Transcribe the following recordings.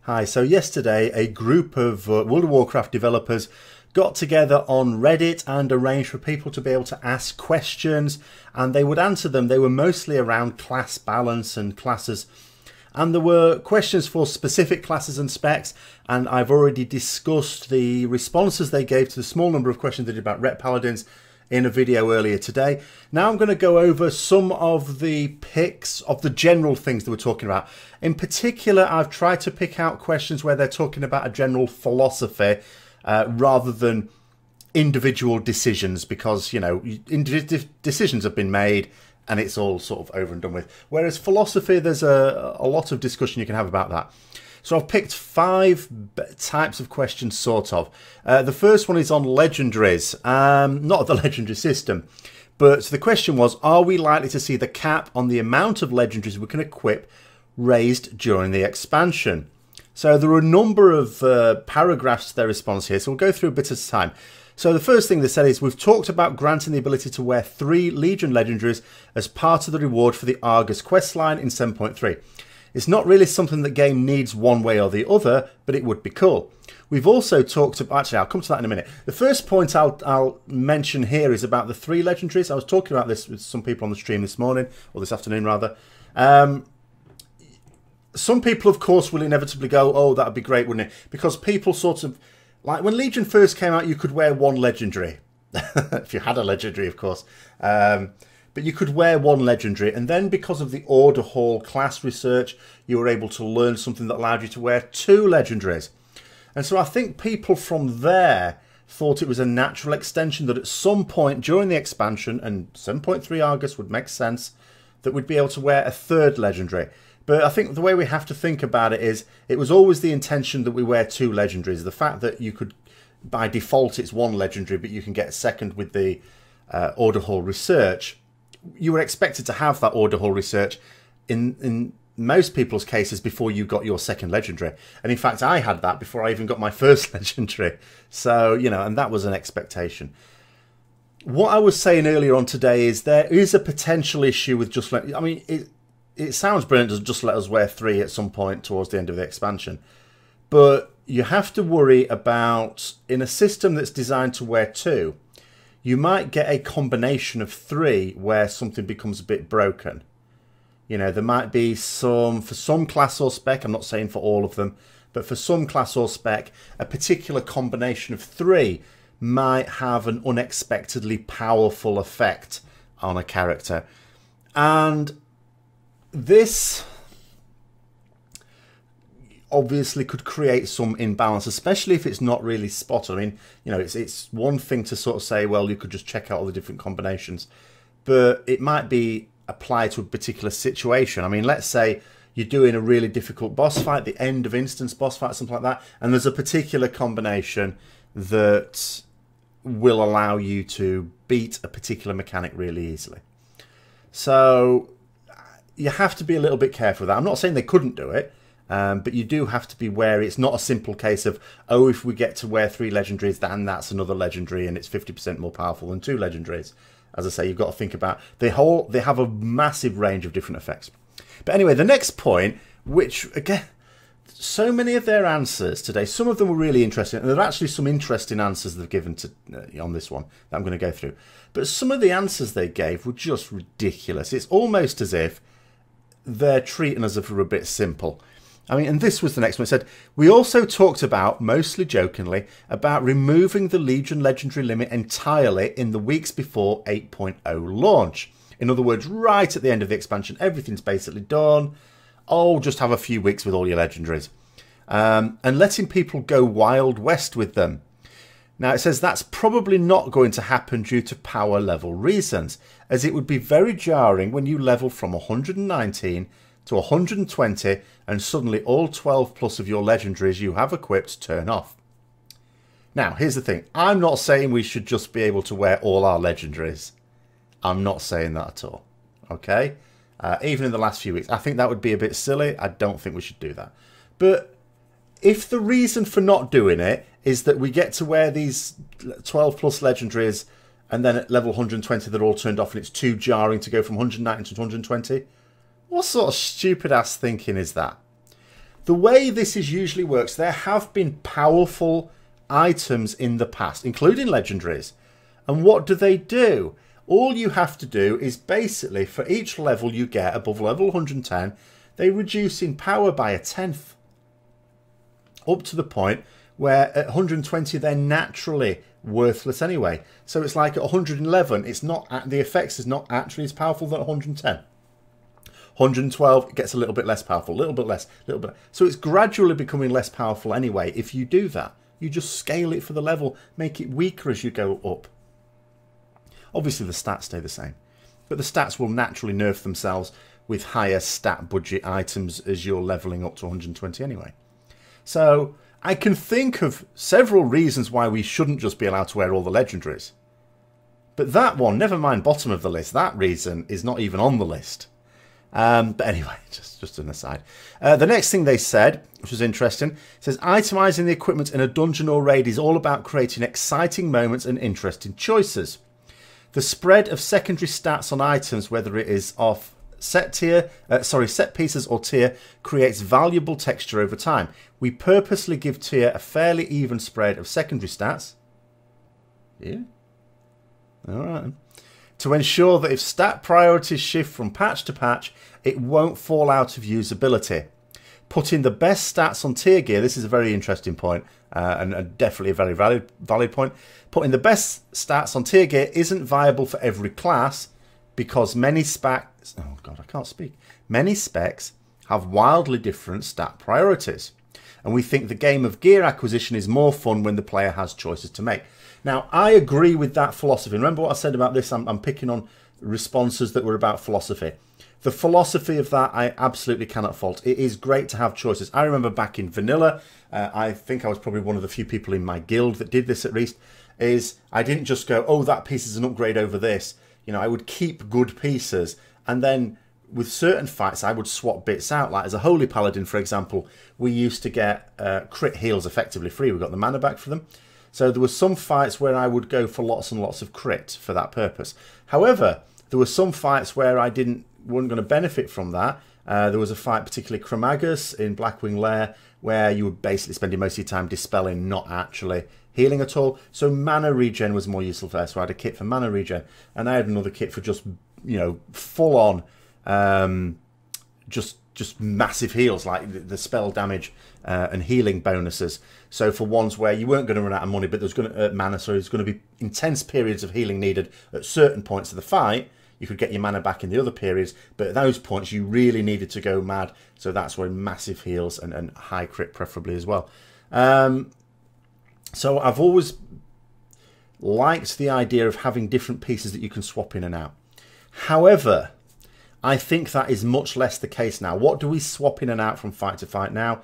Hi, so yesterday a group of World of Warcraft developers got together on Reddit and arranged for people to be able to ask questions and they would answer them. They were mostly around class balance and classes, and there were questions for specific classes and specs, and I've already discussed the responses they gave to the small number of questions they did about Ret Paladins in a video earlier today. Now I'm going to go over some of the picks of the general things that we're talking about. In particular, I've tried to pick out questions where they're talking about a general philosophy rather than individual decisions, because, you know, decisions have been made and it's all sort of over and done with. Whereas philosophy, there's a lot of discussion you can have about that. So I've picked 5 types of questions, sort of. The first one is on legendaries, not the legendary system, but the question was, are we likely to see the cap on the amount of legendaries we can equip raised during the expansion? So there are a number of paragraphs to their response here, so we'll go through a bit at a time. So the first thing they said is, we've talked about granting the ability to wear 3 Legion legendaries as part of the reward for the Argus questline in 7.3. It's not really something the game needs one way or the other, but it would be cool. We've also talked about, actually I'll come to that in a minute. The first point I'll mention here is about the 3 legendaries. I was talking about this with some people on the stream this morning, or this afternoon rather. Some people of course will inevitably go, oh, that would be great, wouldn't it? Because people sort of, like when Legion first came out, you could wear 1 legendary. If you had a legendary, of course. But you could wear 1 legendary, and then because of the Order Hall class research, you were able to learn something that allowed you to wear 2 legendaries. And so I think people from there thought it was a natural extension that at some point during the expansion, and 7.3 Argus would make sense, that we'd be able to wear a 3rd legendary. But I think the way we have to think about it is, it was always the intention that we wear 2 legendaries. The fact that you could, by default it's 1 legendary, but you can get a 2nd with the Order Hall research. You were expected to have that Order Hall research in most people's cases before you got your 2nd legendary. And in fact, I had that before I even got my 1st legendary. So, you know, and that was an expectation. What I was saying earlier on today is there is a potential issue with just I mean, it sounds brilliant to just let us wear 3 at some point towards the end of the expansion. But you have to worry about, in a system that's designed to wear 2, you might get a combination of 3 where something becomes a bit broken. You know, there might be some, for some class or spec, I'm not saying for all of them, but for some class or spec, a particular combination of 3 might have an unexpectedly powerful effect on a character. And this obviously could create some imbalance, especially if it's not really spotted. I mean, you know, it's one thing to sort of say, well, you could just check out all the different combinations, but it might be applied to a particular situation. I mean, let's say you're doing a really difficult boss fight, the end of instance boss fight, something like that, and there's a particular combination that will allow you to beat a particular mechanic really easily. So you have to be a little bit careful with that. I'm not saying they couldn't do it, but you do have to be wary. It's not a simple case of, oh, if we get to wear 3 legendaries, then that's another legendary and it's 50% more powerful than 2 legendaries. As I say, you've got to think about they have a massive range of different effects. But anyway, the next point, which again, so many of their answers today, some of them were really interesting, and there are actually some interesting answers they've given to on this one that I'm going to go through. But some of the answers they gave were just ridiculous. It's almost as if they're treating us as if we're a bit simple. I mean, and this was the next one. It said, we also talked about, mostly jokingly, about removing the Legion legendary limit entirely in the weeks before 8.0 launch. In other words, right at the end of the expansion, everything's basically done. Oh, just have a few weeks with all your legendaries. And letting people go Wild West with them. Now, it says that's probably not going to happen due to power level reasons, as it would be very jarring when you level from 119 to 120 and suddenly all 12 plus of your legendaries you have equipped turn off. Now, here's the thing. I'm not saying we should just be able to wear all our legendaries. I'm not saying that at all. Okay? Even in the last few weeks. I think that would be a bit silly. I don't think we should do that. But if the reason for not doing it is that we get to wear these 12 plus legendaries and then at level 120 they're all turned off and it's too jarring to go from 119 to 120, what sort of stupid ass thinking is that? the way this is usually works, there have been powerful items in the past, including legendaries. And what do? All you have to do is basically, for each level you get above level 110, they reduce in power by 1/10. Up to the point where at 120 they're naturally worthless anyway. So it's like at 111, it's not, the effects is not actually as powerful than 110. 112, it gets a little bit less powerful, a little bit less, a little bit. So it's gradually becoming less powerful anyway. If you do that, you just scale it for the level, make it weaker as you go up. Obviously the stats stay the same, but the stats will naturally nerf themselves with higher stat budget items as you're leveling up to 120 anyway. So I can think of several reasons why we shouldn't just be allowed to wear all the legendaries. But that one, never mind bottom of the list, that reason is not even on the list. But anyway, just an aside. The next thing they said, which was interesting, says itemizing the equipment in a dungeon or raid is all about creating exciting moments and interesting choices. The spread of secondary stats on items, whether it is off set pieces or tier, creates valuable texture over time. We purposely give tier a fairly even spread of secondary stats. Yeah. All right. To ensure that if stat priorities shift from patch to patch, it won't fall out of usability. Putting the best stats on tier gear, this is a very interesting point, and definitely a very valid point. Putting the best stats on tier gear isn't viable for every class because many specs, oh god, I can't speak. Many specs have wildly different stat priorities. And we think the game of gear acquisition is more fun when the player has choices to make. Now, I agree with that philosophy. Remember what I said about this? I'm picking on responses that were about philosophy. The philosophy of that, I absolutely cannot fault. It is great to have choices. I remember back in vanilla, I think I was probably one of the few people in my guild that did this at least, is I didn't just go, oh, that piece is an upgrade over this. You know, I would keep good pieces, and then with certain fights, I would swap bits out. Like as a Holy Paladin, for example, we used to get crit heals effectively free. We got the mana back for them. So there were some fights where I would go for lots and lots of crit for that purpose. However, there were some fights where I wasn't going to benefit from that. There was a fight, particularly Chromagus in Blackwing Lair, where you were basically spending most of your time dispelling, not actually healing at all. So mana regen was more useful there. So I had a kit for mana regen, and I had another kit for just, you know, full on, just massive heals, like the spell damage and healing bonuses. So for ones where you weren't going to run out of money, but there's going to mana, so there's going to be intense periods of healing needed at certain points of the fight. You could get your mana back in the other periods, but at those points you really needed to go mad. So that's where massive heals and high crit preferably as well. So I've always liked the idea of having different pieces that you can swap in and out. However, I think that is much less the case now. What do we swap in and out from fight to fight now?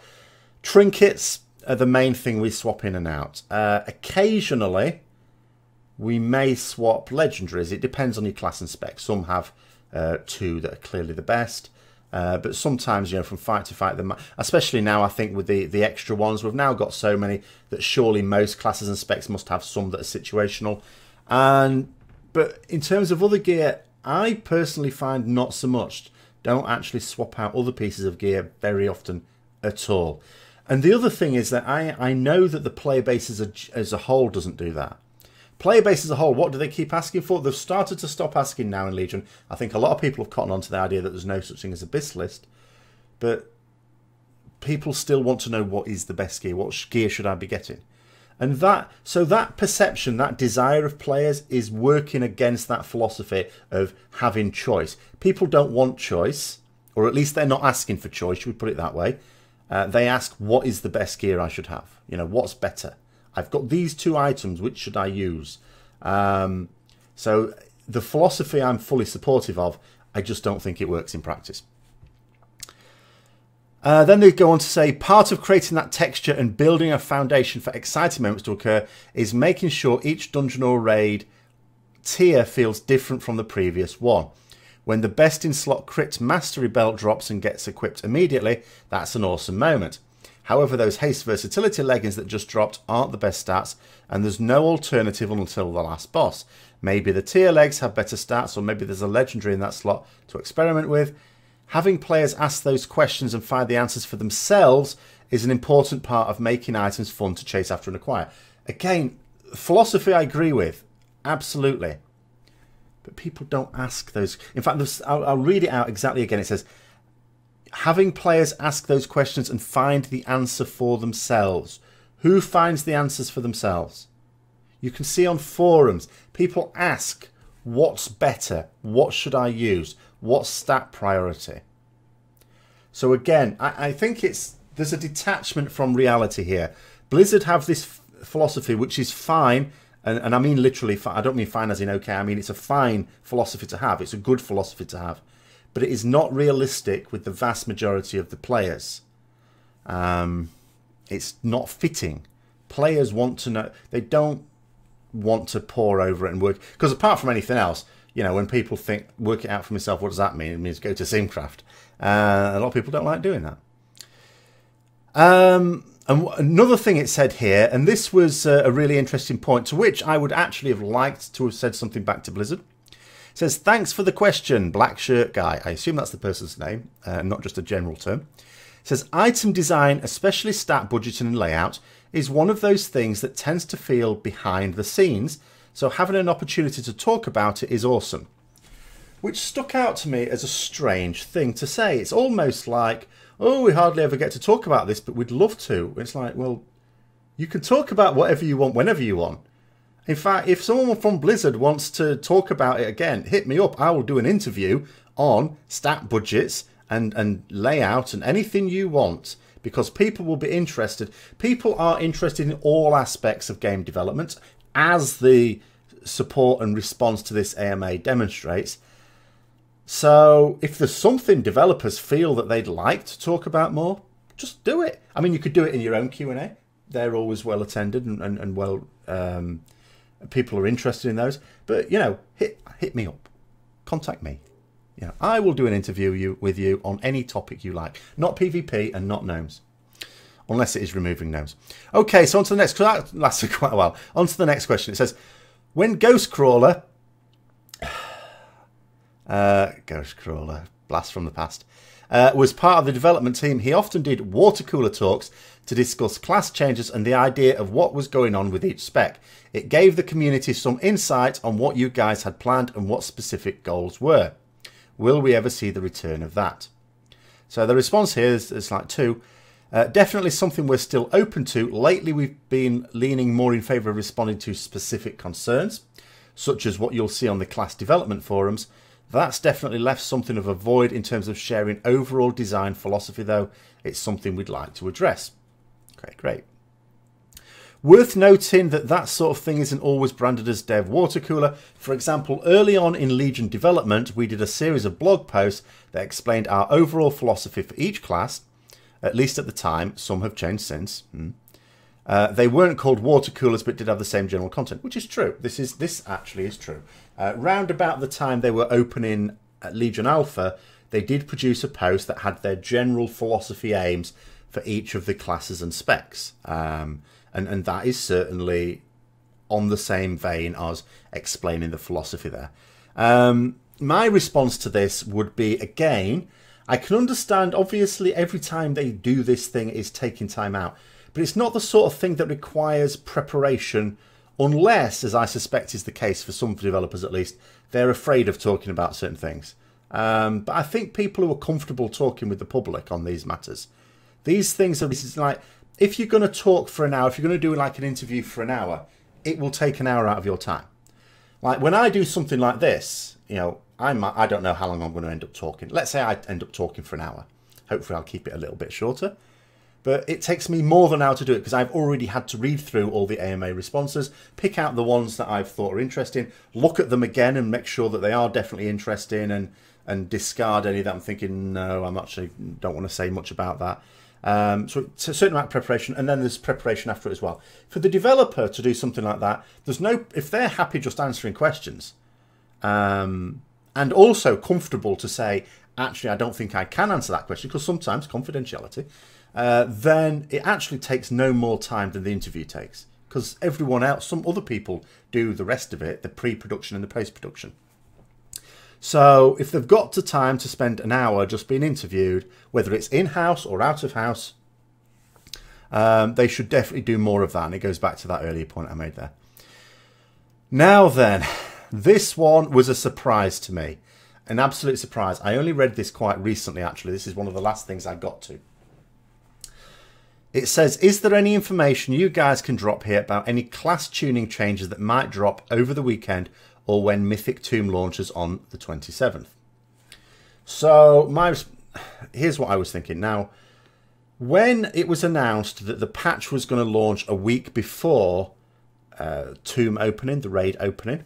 Trinkets are the main thing we swap in and out. Occasionally, we may swap legendaries. It depends on your class and spec. Some have two that are clearly the best. But sometimes, you know, from fight to fight, especially now, I think with the extra ones, we've now got so many that surely most classes and specs must have some that are situational. But in terms of other gear, I personally find not so much. Don't actually swap out other pieces of gear very often at all. And the other thing is that I know that the player base as a whole doesn't do that. Player base as a whole, what do they keep asking for? They've started to stop asking now in Legion. I think a lot of people have cottoned on to the idea that there's no such thing as a BIS list. But people still want to know what is the best gear. What gear should I be getting? And so that perception, that desire of players is working against that philosophy of having choice. People don't want choice, or at least they're not asking for choice, should we put it that way. They ask, what is the best gear I should have? You know, what's better? I've got these two items, which should I use? So the philosophy I'm fully supportive of, I just don't think it works in practice. Then they go on to say, part of creating that texture and building a foundation for exciting moments to occur is making sure each dungeon or raid tier feels different from the previous one. When the best in slot crit mastery belt drops and gets equipped immediately, that's an awesome moment. However, those haste versatility leggings that just dropped aren't the best stats, and there's no alternative until the last boss. Maybe the tier legs have better stats, or maybe there's a legendary in that slot to experiment with. Having players ask those questions and find the answers for themselves is an important part of making items fun to chase after and acquire. Again, philosophy I agree with, absolutely. But people don't ask those. In fact, I'll read it out exactly again. It says, having players ask those questions and find the answer for themselves. Who finds the answers for themselves? You can see on forums, people ask, what's better? What should I use? What's stat priority? So again, I think there's a detachment from reality here. Blizzard have this philosophy, which is fine, and I mean literally, I don't mean fine as in okay, I mean it's a fine philosophy to have. It's a good philosophy to have. But it is not realistic with the vast majority of the players. It's not fitting. Players want to know, they don't want to pore over it and work, because apart from anything else, you know, when people think work it out for myself, what does that mean? It means go to Simcraft. A lot of people don't like doing that. And another thing it said here, and this was a really interesting point to which I would actually have liked to have said something back to Blizzard. It says, thanks for the question, black shirt guy. I assume that's the person's name, not just a general term. It says, item design, especially stat budgeting and layout, is one of those things that tends to feel behind the scenes, so having an opportunity to talk about it is awesome. Which stuck out to me as a strange thing to say. It's almost like, oh, we hardly ever get to talk about this, but we'd love to. It's like, well, you can talk about whatever you want, whenever you want. In fact, if someone from Blizzard wants to talk about it again, hit me up. I will do an interview on stat budgets and layout and anything you want, because people will be interested. People are interested in all aspects of game development, as the support and response to this AMA demonstrates. So if there's something developers feel that they'd like to talk about more, just do it. I mean, you could do it in your own Q&A. They're always well attended and well, people are interested in those. But, you know, hit me up. Contact me. You know, I will do an interview with you on any topic you like. Not PvP and not gnomes. Unless it is removing gnomes. Okay, so on to the next, because that lasted quite a while. On to the next question. It says, when Ghostcrawler, blast from the past, was part of the development team, he often did water cooler talks to discuss class changes and the idea of what was going on with each spec. It gave the community some insight on what you guys had planned and what specific goals were. Will we ever see the return of that? So the response here is like two. Definitely something we're still open to. Lately we've been leaning more in favour of responding to specific concerns, such as what you'll see on the class development forums. That's definitely left something of a void in terms of sharing overall design philosophy, though. It's something we'd like to address. Okay, great. Worth noting that that sort of thing isn't always branded as dev water cooler. For example, early on in Legion development, we did a series of blog posts that explained our overall philosophy for each class. At least at the time, some have changed since. They weren't called water coolers, but did have the same general content, which is true. This actually is true. Round about the time they were opening Legion Alpha, they did produce a post that had their general philosophy aims for each of the classes and specs. And that is certainly on the same vein as explaining the philosophy there. My response to this would be, again, I can understand, obviously, every time they do this thing is taking time out. But it's not the sort of thing that requires preparation unless, as I suspect is the case for some developers at least, they're afraid of talking about certain things. But I think people who are comfortable talking with the public on these matters, these things are, this is like, if you're going to talk for an hour, if you're going to do like an interview for an hour, it will take an hour out of your time. Like when I do something like this, you know, I don't know how long I'm going to end up talking. Let's say I end up talking for an hour. Hopefully I'll keep it a little bit shorter. But it takes me more than an hour to do it because I've already had to read through all the AMA responses, pick out the ones that I've thought are interesting, look at them again and make sure that they are definitely interesting, and discard any that I'm thinking, no, I'm actually don't want to say much about that. So it's a certain amount of preparation, and then there's preparation after it as well. For the developer to do something like that, there's no, if they're happy just answering questions, and also comfortable to say, actually, I don't think I can answer that question, because sometimes confidentiality, then it actually takes no more time than the interview takes, because everyone else, some other people do the rest of it, the pre-production and the post-production. So if they've got the time to spend an hour just being interviewed, whether it's in-house or out of house, they should definitely do more of that. And it goes back to that earlier point I made there. Now then, this one was a surprise to me. An absolute surprise. I only read this quite recently, actually. This is one of the last things I got to. It says, is there any information you guys can drop here about any class tuning changes that might drop over the weekend or when Mythic Tomb launches on the 27th? So here's what I was thinking. Now, when it was announced that the patch was going to launch a week before Tomb opening, the raid opening,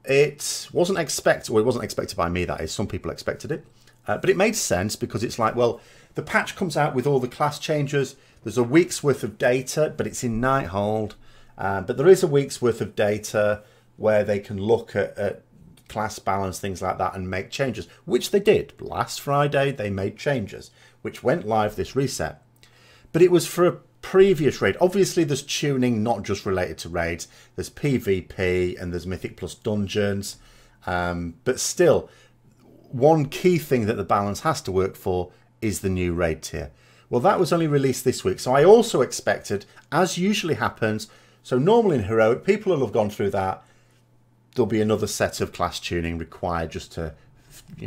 it wasn't expected. Well, it wasn't expected by me, that is. Some people expected it. But it made sense because it's like, well, the patch comes out with all the class changes. There's a week's worth of data, but it's in Nighthold. But there is a week's worth of data where they can look at class balance, things like that, and make changes, which they did. Last Friday, they made changes, which went live this reset. But it was for a previous raid. Obviously, there's tuning not just related to raids. There's PvP and there's Mythic Plus dungeons. But still, one key thing that the balance has to work for is the new raid tier. Well, that was only released this week. So I also expected, as usually happens, so normally in Heroic, people will have gone through that. There'll be another set of class tuning required just to,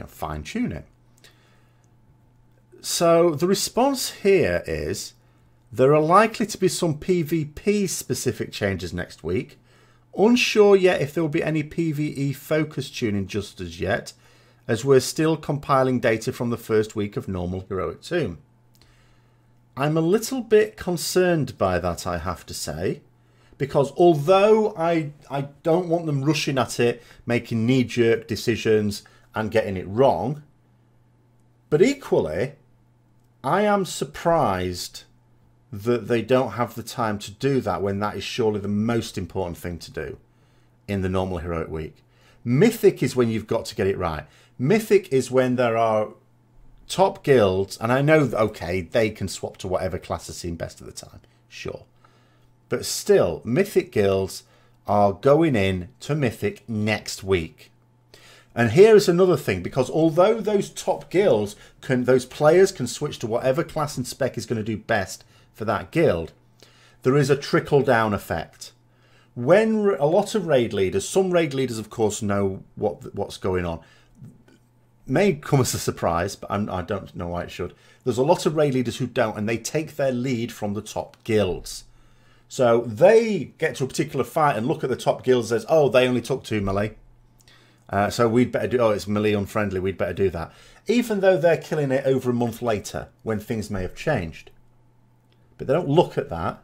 fine tune it. So the response here is there are likely to be some PvP specific changes next week. Unsure yet if there will be any PvE focus tuning just as yet, as we're still compiling data from the first week of normal Heroic Tomb. I'm a little bit concerned by that, I have to say, because although I don't want them rushing at it, making knee-jerk decisions and getting it wrong, but equally, I am surprised that they don't have the time to do that when that is surely the most important thing to do in the normal Heroic week. Mythic is when you've got to get it right. Mythic is when there are top guilds, and I know, okay, they can swap to whatever classes seem best at the time, sure. But still, Mythic guilds are going in to Mythic next week. And here is another thing, because although those top guilds, those players can switch to whatever class and spec is going to do best for that guild, there is a trickle-down effect. When a lot of raid leaders, some raid leaders, of course, know what's going on. May come as a surprise, but I don't know why it should. There's a lot of raid leaders who don't, and they take their lead from the top guilds. So they get to a particular fight and look at the top guilds and says, oh, they only took 2 melee. So we'd better do, it's melee unfriendly, we'd better do that. Even though they're killing it over a month later, when things may have changed. But they don't look at that.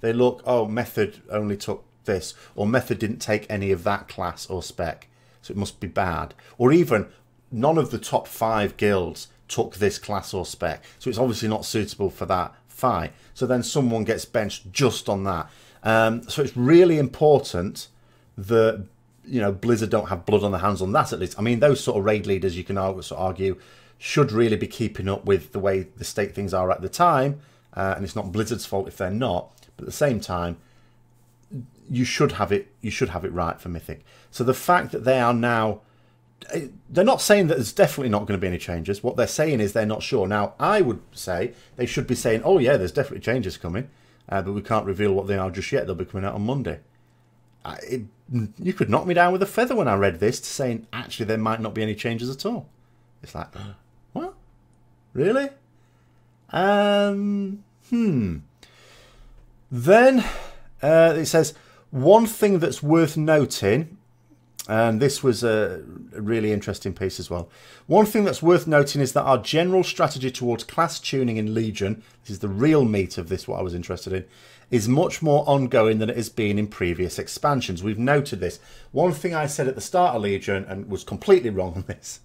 They look, oh, Method only took this, or Method didn't take any of that class or spec, so it must be bad. Or even, none of the top 5 guilds took this class or spec, so it's obviously not suitable for that fight. So then someone gets benched just on that. So it's really important that Blizzard don't have blood on their hands on that, at least. I mean, those sort of raid leaders, you can sort of argue, should really be keeping up with the way the state things are at the time, and it's not Blizzard's fault if they're not. But at the same time, you should have it right for Mythic. So the fact that they are now, they're not saying that there's definitely not going to be any changes. What they're saying is they're not sure. Now, I would say they should be saying, oh yeah, there's definitely changes coming, but we can't reveal what they are just yet. They'll be coming out on Monday. You could knock me down with a feather when I read this to saying, actually, there might not be any changes at all. It's like, what? Really? Then it says, one thing that's worth noting, and this was a really interesting piece as well. One thing that's worth noting is that our general strategy towards class tuning in Legion, this is the real meat of this, what I was interested in, is much more ongoing than it has been in previous expansions. We've noted this. One thing I said at the start of Legion, and was completely wrong on this,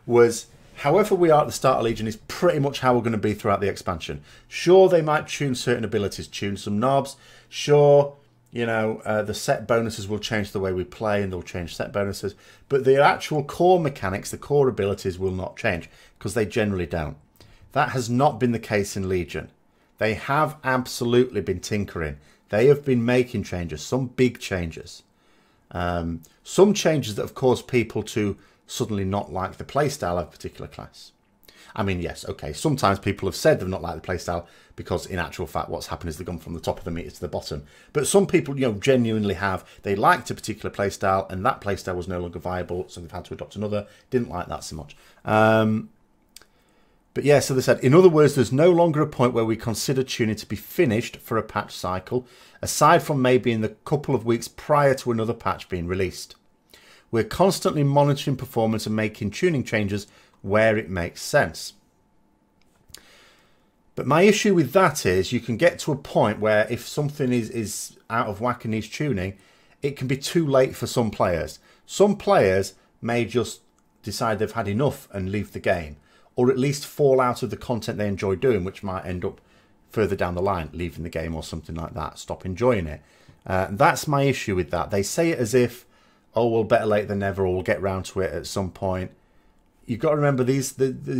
was however we are at the start of Legion is pretty much how we're going to be throughout the expansion. Sure, they might tune certain abilities, tune some knobs. Sure, the set bonuses will change the way we play and they'll change set bonuses. But the actual core mechanics, the core abilities will not change because they generally don't. That has not been the case in Legion. They have absolutely been tinkering. They have been making changes, some big changes. Some changes that have caused people to suddenly not like the playstyle of a particular class. I mean, yes, okay, sometimes people have said they've not liked the playstyle because in actual fact what's happened is they've gone from the top of the meter to the bottom. But some people, you know, genuinely have, they liked a particular playstyle and that playstyle was no longer viable, so they've had to adopt another, didn't like that so much. But yeah, so they said, in other words, there's no longer a point where we consider tuning to be finished for a patch cycle, aside from maybe in the couple of weeks prior to another patch being released. We're constantly monitoring performance and making tuning changes where it makes sense. But my issue with that is you can get to a point where if something is out of whack and needs tuning, it can be too late for some players. Some players may just decide they've had enough and leave the game, or at least fall out of the content they enjoy doing, which might end up further down the line, leaving the game or something like that, stop enjoying it. That's my issue with that. They say it as if, oh, well, better late than never, or we'll get round to it at some point. You've got to remember these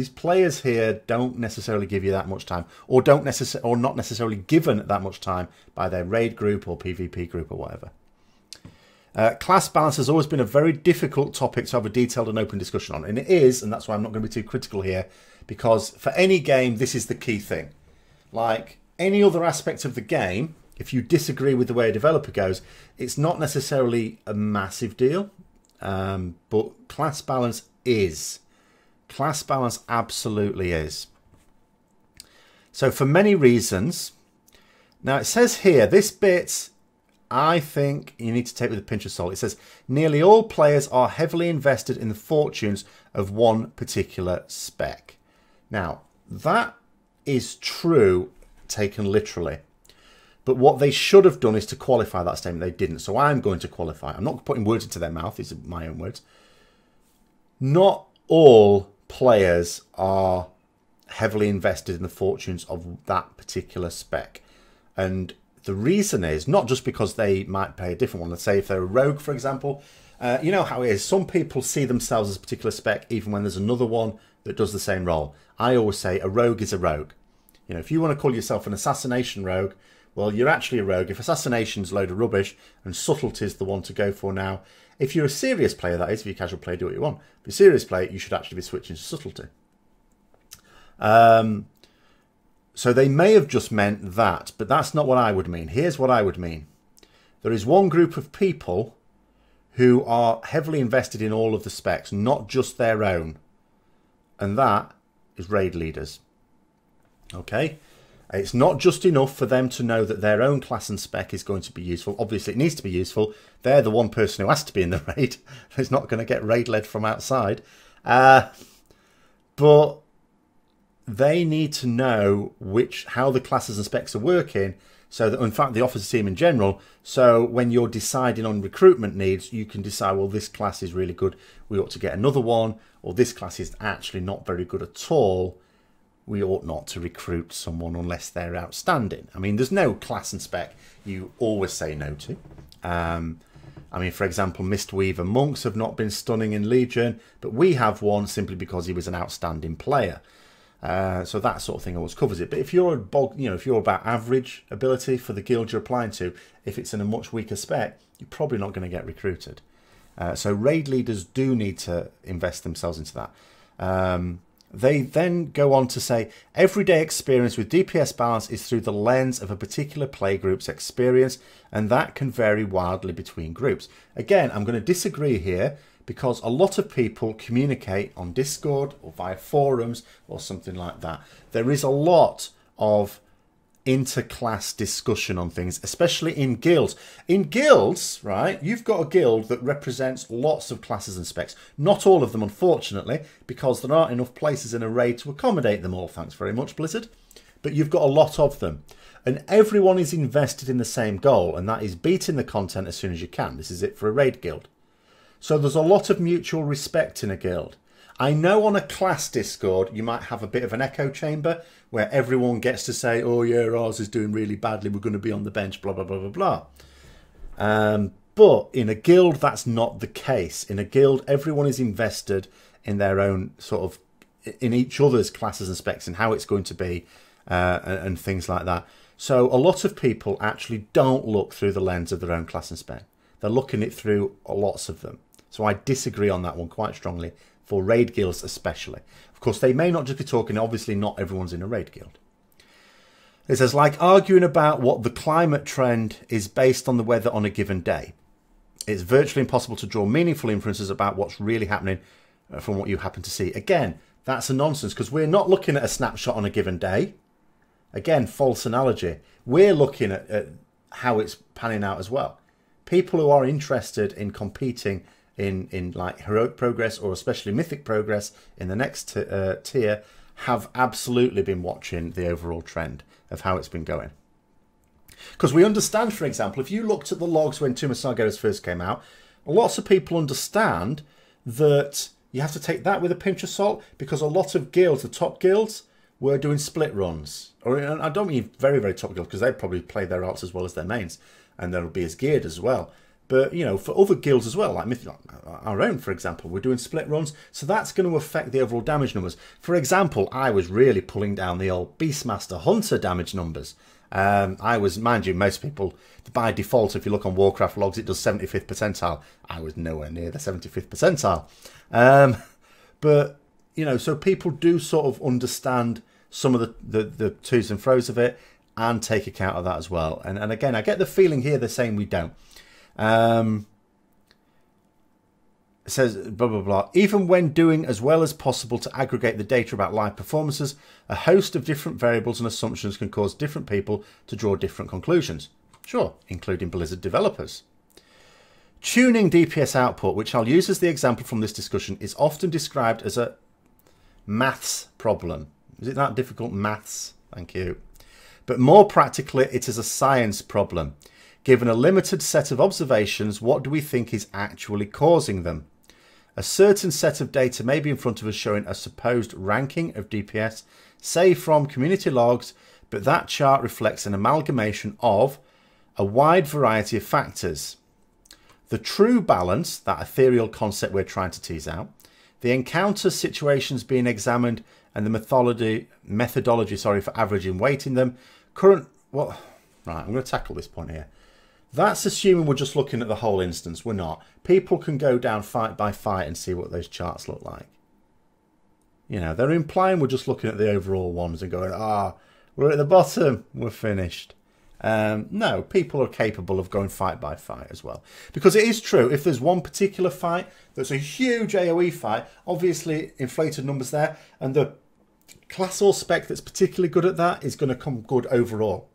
players here don't necessarily give you that much time, or not necessarily given that much time by their raid group or PvP group or whatever. Class balance has always been a very difficult topic to have a detailed and open discussion on, and it is, and that's why I'm not going to be too critical here, because for any game this is the key thing. Like any other aspect of the game, if you disagree with the way a developer goes, it's not necessarily a massive deal, but class balance is. Class balance absolutely is. So for many reasons, now it says here, this bit, I think you need to take with a pinch of salt. It says, nearly all players are heavily invested in the fortunes of one particular spec. Now, that is true, taken literally. But what they should have done is to qualify that statement. They didn't. So I'm going to qualify. I'm not putting words into their mouth. These are my own words. Not all players are heavily invested in the fortunes of that particular spec. And the reason is not just because they might play a different one. Let's say if they're a rogue, for example, you know how it is. Some people see themselves as a particular spec even when there's another one that does the same role. I always say a rogue is a rogue. You know, if you want to call yourself an assassination rogue, well, you're actually a rogue. If assassination's a load of rubbish and subtlety's the one to go for now, if you're a serious player, that is, if you're a casual player, do what you want. If you're a serious player, you should actually be switching to subtlety. So they may have just meant that, but that's not what I would mean. Here's what I would mean. There is one group of people who are heavily invested in all of the specs, not just their own. And that is raid leaders. Okay? It's not just enough for them to know that their own class and spec is going to be useful. Obviously, it needs to be useful. They're the one person who has to be in the raid. It's not going to get raid led from outside. But they need to know how the classes and specs are working. So that, in fact, the officer team in general. So when you're deciding on recruitment needs, you can decide, well, this class is really good. We ought to get another one. Or this class is actually not very good at all. We ought not to recruit someone unless they're outstanding. I mean, there's no class and spec you always say no to. I mean, for example, Mistweaver monks have not been stunning in Legion, but we have one simply because he was an outstanding player. So that sort of thing always covers it. But if you're if you're about average ability for the guild you're applying to, if it's in a much weaker spec, you're probably not going to get recruited. So raid leaders do need to invest themselves into that. They then go on to say, everyday experience with DPS balance is through the lens of a particular play group's experience, and that can vary wildly between groups. Again, I'm going to disagree here because a lot of people communicate on Discord or via forums or something like that. There is a lot of interclass discussion on things, especially in guilds. In guilds, right, you've got a guild that represents lots of classes and specs. Not all of them, unfortunately, because there aren't enough places in a raid to accommodate them all. Thanks very much, Blizzard. But you've got a lot of them. And everyone is invested in the same goal, and that is beating the content as soon as you can. This is it for a raid guild. So there's a lot of mutual respect in a guild. I know on a class Discord, you might have a bit of an echo chamber where everyone gets to say, oh yeah, ours is doing really badly, we're going to be on the bench, blah, blah, blah, blah, blah. But in a guild, that's not the case. In a guild, everyone is invested in their own sort of, in each other's classes and specs and how it's going to be and things like that. So a lot of people actually don't look through the lens of their own class and spec. They're looking it through lots of them. So I disagree on that one quite strongly, for raid guilds especially. Of course, they may not just be talking, obviously not everyone's in a raid guild. It says, like arguing about what the climate trend is based on the weather on a given day. It's virtually impossible to draw meaningful inferences about what's really happening from what you happen to see. Again, that's a nonsense, because we're not looking at a snapshot on a given day. Again, false analogy. We're looking at how it's panning out as well. People who are interested in competing in like heroic progress, or especially mythic progress in the next tier, have absolutely been watching the overall trend of how it's been going. Because we understand, for example, if you looked at the logs when Tomb of Sargeras first came out, lots of people understand that you have to take that with a pinch of salt, because a lot of guilds, the top guilds, were doing split runs. Or I don't mean very, very top guilds, because they probably play their alts as well as their mains, and they'll be as geared as well. But, you know, for other guilds as well, like our own, for example, we're doing split runs. So that's going to affect the overall damage numbers. For example, I was really pulling down the old Beastmaster Hunter damage numbers. I was, mind you, most people, by default, if you look on Warcraft logs, it does 75th percentile. I was nowhere near the 75th percentile. But, you know, so people do sort of understand some of the to's and fro's of it and take account of that as well. And again, I get the feeling here they're saying we don't. It says blah blah blah. Even when doing as well as possible to aggregate the data about live performances, a host of different variables and assumptions can cause different people to draw different conclusions. Sure, including Blizzard developers. Tuning DPS output, which I'll use as the example from this discussion, is often described as a maths problem. Is it that difficult? Maths? Thank you. But more practically, it is a science problem. Given a limited set of observations, what do we think is actually causing them? A certain set of data may be in front of us showing a supposed ranking of DPS, say from community logs, but that chart reflects an amalgamation of a wide variety of factors. The true balance, that ethereal concept we're trying to tease out, the encounter situations being examined, and the methodology for averaging weighting them. Right, I'm going to tackle this point here. That's assuming we're just looking at the whole instance. We're not. People can go down fight by fight and see what those charts look like. You know, they're implying we're just looking at the overall ones and going, we're at the bottom, we're finished. No, people are capable of going fight by fight as well. Because it is true, if there's one particular fight that's a huge AoE fight, obviously inflated numbers there, and the class or spec that's particularly good at that is going to come good overall.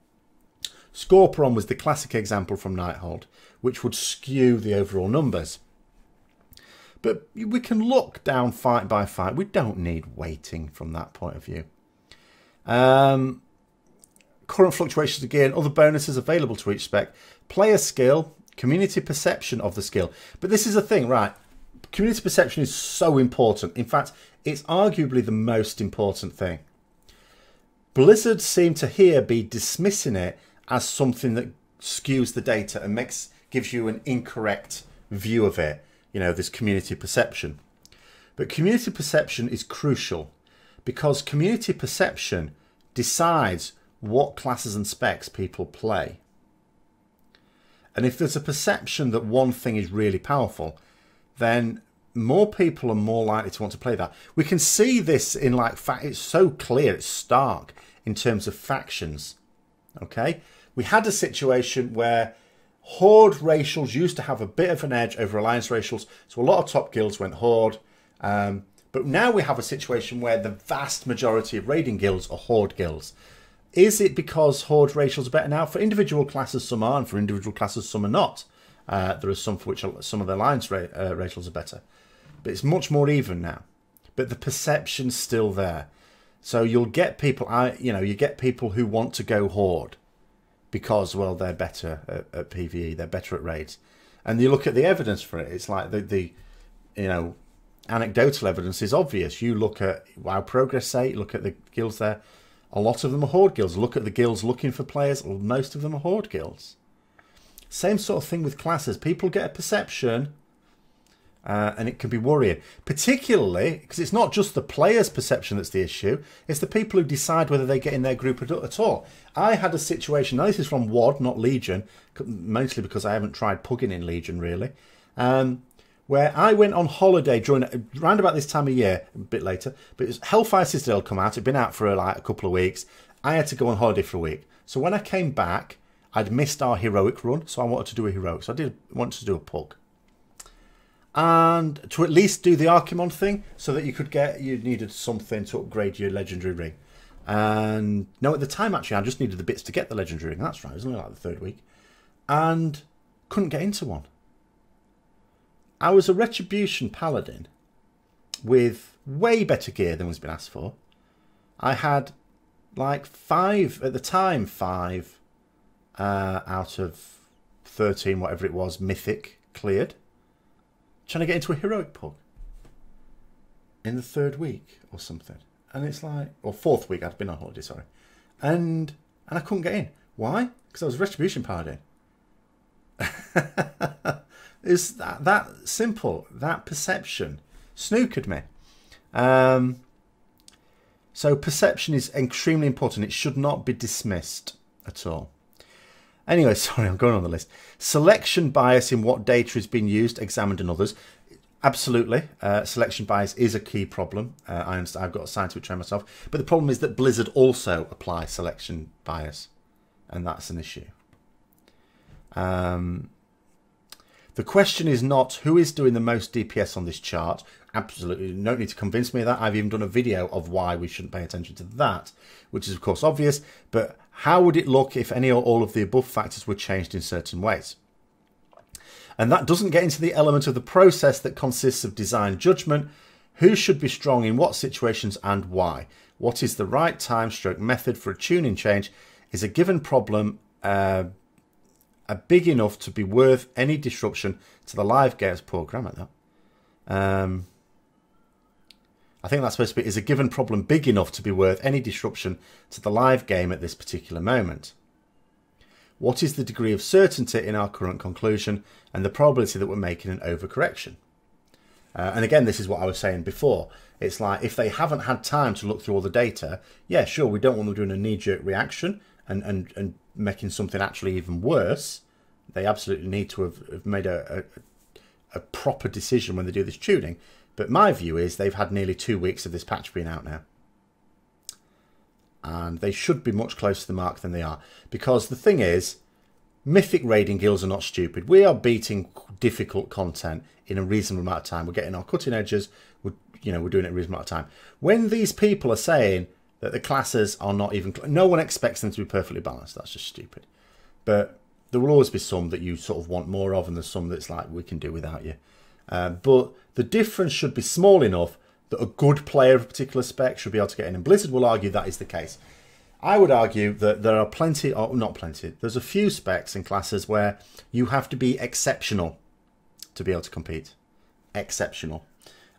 Scorpion was the classic example from Nighthold, which would skew the overall numbers. But we can look down fight by fight. We don't need weighting from that point of view. Current fluctuations of gear and other bonuses available to each spec. Player skill, community perception of the skill. But this is the thing, right? Community perception is so important. In fact, it's arguably the most important thing. Blizzard seem to here be dismissing it as something that skews the data and gives you an incorrect view of it. You know, this community perception. But community perception is crucial, because community perception decides what classes and specs people play. And if there's a perception that one thing is really powerful, then more people are more likely to want to play that. We can see this in it's so clear, it's stark in terms of factions. Okay, we had a situation where Horde racials used to have a bit of an edge over Alliance racials, so a lot of top guilds went Horde. But now we have a situation where the vast majority of raiding guilds are Horde guilds. Is it because Horde racials are better now? For individual classes, some are, and for individual classes, some are not. There are some for which some of the Alliance racials are better. But it's much more even now. But the perception's still there. So you'll get people, you get people who want to go Horde because, well, they're better at PvE, they're better at raids. And you look at the evidence for it, it's like the anecdotal evidence is obvious. You look at WoW Progress site, look at the guilds there, a lot of them are Horde guilds. Look at the guilds looking for players, most of them are Horde guilds. Same sort of thing with classes. People get a perception, and it can be worrying. Particularly, because it's not just the player's perception that's the issue, it's the people who decide whether they get in their group at all. I had a situation, now this is from WoD, not Legion, mostly because I haven't tried pugging in Legion, really, where I went on holiday during around about this time of year, a bit later, but it was Hellfire Citadel come out. It'd been out for like a couple of weeks. I had to go on holiday for a week. So when I came back, I'd missed our heroic run, so I wanted to do a heroic. So I wanted to do a pug. And to at least do the Archimon thing, so that you needed something to upgrade your legendary ring. And no, at the time actually, I just needed the bits to get the legendary ring. That's right, it was only like the third week. And couldn't get into one. I was a Retribution Paladin with way better gear than was been asked for. I had like 5, at the time 5 out of 13, whatever it was, mythic cleared. Trying to get into a heroic pug in the 3rd week or something. And it's like, or 4th week, I'd been on holiday, sorry. And I couldn't get in. Why? Because I was a Retribution Paladin. It's that simple. That perception snookered me. So perception is extremely important. It should not be dismissed at all. Anyway, sorry, I'm going on the list. Selection bias in what data is being used, examined, and others. Absolutely. Selection bias is a key problem. I understand. I've got a scientific train myself. But the problem is that Blizzard also apply selection bias. And that's an issue. The question is not who is doing the most DPS on this chart. Absolutely, you don't need to convince me of that. I've even done a video of why we shouldn't pay attention to that, which is of course obvious. But how would it look if any or all of the above factors were changed in certain ways? And that doesn't get into the element of the process that consists of design judgment. Who should be strong in what situations and why? What is the right time stroke method for a tuning change? Is a given problem big enough to be worth any disruption to the live games program at that? I think that's supposed to be, is a given problem big enough to be worth any disruption to the live game at this particular moment? What is the degree of certainty in our current conclusion and the probability that we're making an overcorrection? And again, this is what I was saying before. It's like, if they haven't had time to look through all the data, yeah, sure, we don't want them doing a knee-jerk reaction and making something actually even worse. They absolutely need to have made a proper decision when they do this tuning. But my view is they've had nearly 2 weeks of this patch being out now. And they should be much closer to the mark than they are. Because the thing is, mythic raiding guilds are not stupid. We are beating difficult content in a reasonable amount of time. We're getting our cutting edges. We're doing it in a reasonable amount of time. When these people are saying that the classes are not even... No one expects them to be perfectly balanced. That's just stupid. But there will always be some that you sort of want more of, and there's some that's like, we can do without you. But the difference should be small enough that a good player of a particular spec should be able to get in. And Blizzard will argue that is the case. I would argue that there are plenty, or not plenty, there's a few specs in classes where you have to be exceptional to be able to compete. Exceptional.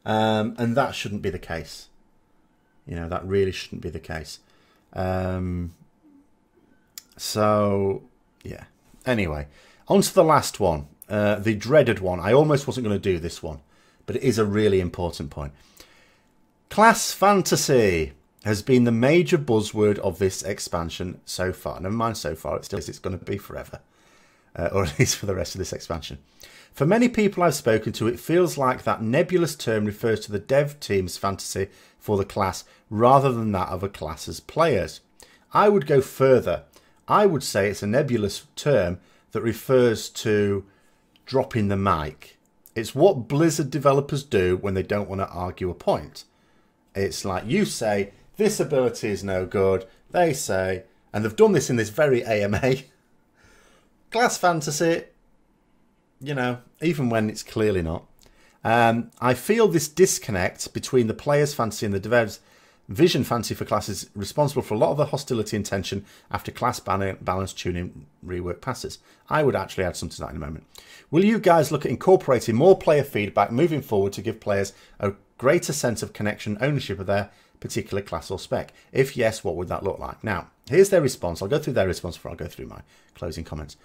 And that shouldn't be the case. That really shouldn't be the case. So, yeah. Anyway, on to the last one. The dreaded one. I almost wasn't going to do this one, but it is a really important point. Class fantasy has been the major buzzword of this expansion so far. Never mind so far, it's going to be forever. Or at least for the rest of this expansion. For many people I've spoken to, it feels like that nebulous term refers to the dev team's fantasy for the class rather than that of a class's players. I would go further. I would say it's a nebulous term that refers to dropping the mic. It's what Blizzard developers do when they don't want to argue a point. It's like, you say, this ability is no good. They say, and they've done this in this very AMA, class fantasy, even when it's clearly not. I feel this disconnect between the player's fantasy and the devs' vision fantasy for classes responsible for a lot of the hostility and tension after class balance tuning rework passes. I would actually add something to that in a moment. Will you guys look at incorporating more player feedback moving forward to give players a greater sense of connection and ownership of their particular class or spec? If yes, what would that look like? Now, here's their response. I'll go through their response before I go through my closing comments.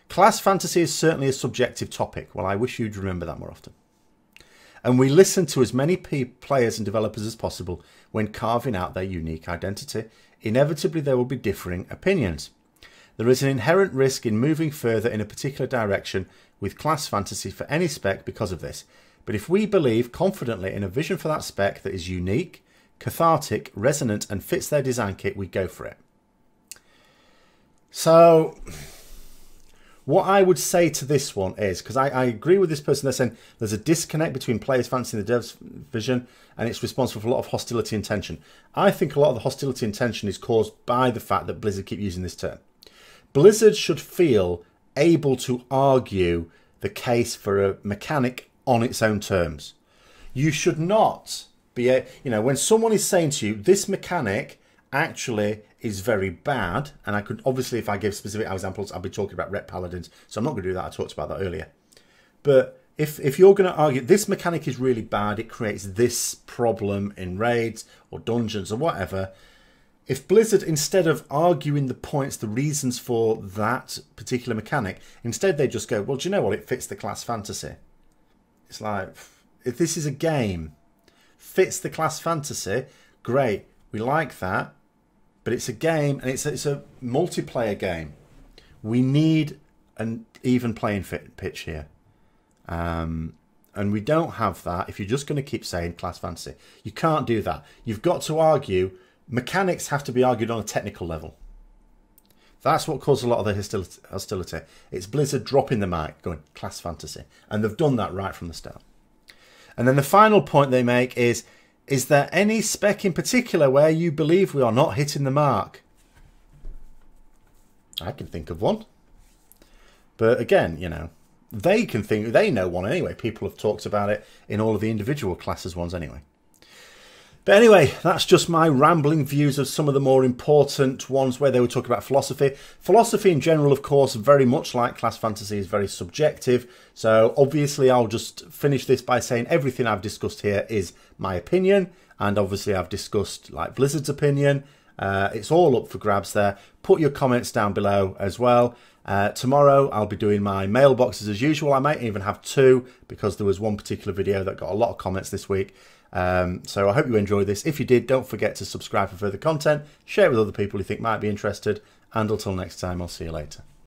Class fantasy is certainly a subjective topic. Well, I wish you'd remember that more often. And we listen to as many players and developers as possible when carving out their unique identity. Inevitably, there will be differing opinions. There is an inherent risk in moving further in a particular direction with class fantasy for any spec because of this. But if we believe confidently in a vision for that spec that is unique, cathartic, resonant, and fits their design kit, we go for it. So what I would say to this one is, because I agree with this person, they're saying there's a disconnect between players fancying the dev's vision and it's responsible for a lot of hostility and tension. I think a lot of the hostility and tension is caused by the fact that Blizzard keep using this term. Blizzard should feel able to argue the case for a mechanic on its own terms. You should not be, when someone is saying to you, this mechanic actually is very bad, and I could, obviously, if I give specific examples, I'll be talking about Ret Paladins, so I'm not going to do that. I talked about that earlier. But if you're going to argue this mechanic is really bad, it creates this problem in raids or dungeons or whatever, if Blizzard, instead of arguing the points, the reasons for that particular mechanic, instead they just go, well, do you know what? It fits the class fantasy. It's like, if this is a game, fits the class fantasy, great, we like that. But it's a game, and it's a multiplayer game. We need an even playing pitch here. And we don't have that if you're just going to keep saying class fantasy. You can't do that. You've got to argue. Mechanics have to be argued on a technical level. That's what caused a lot of the hostility. It's Blizzard dropping the mic, going class fantasy. And they've done that right from the start. And then the final point they make is there any spec in particular where you believe we are not hitting the mark? I can think of one. But again, they can think, they know one anyway. People have talked about it in all of the individual classes ones anyway. But anyway, that's just my rambling views of some of the more important ones where they were talking about philosophy. Philosophy in general, of course, very much like class fantasy, is very subjective. So obviously I'll just finish this by saying everything I've discussed here is my opinion. And obviously I've discussed like Blizzard's opinion. It's all up for grabs there. Put your comments down below as well. Tomorrow I'll be doing my mailboxes as usual. I might even have two because there was one particular video that got a lot of comments this week. So I hope you enjoyed this. If you did, don't forget to subscribe for further content, share it with other people you think might be interested, and until next time, I'll see you later.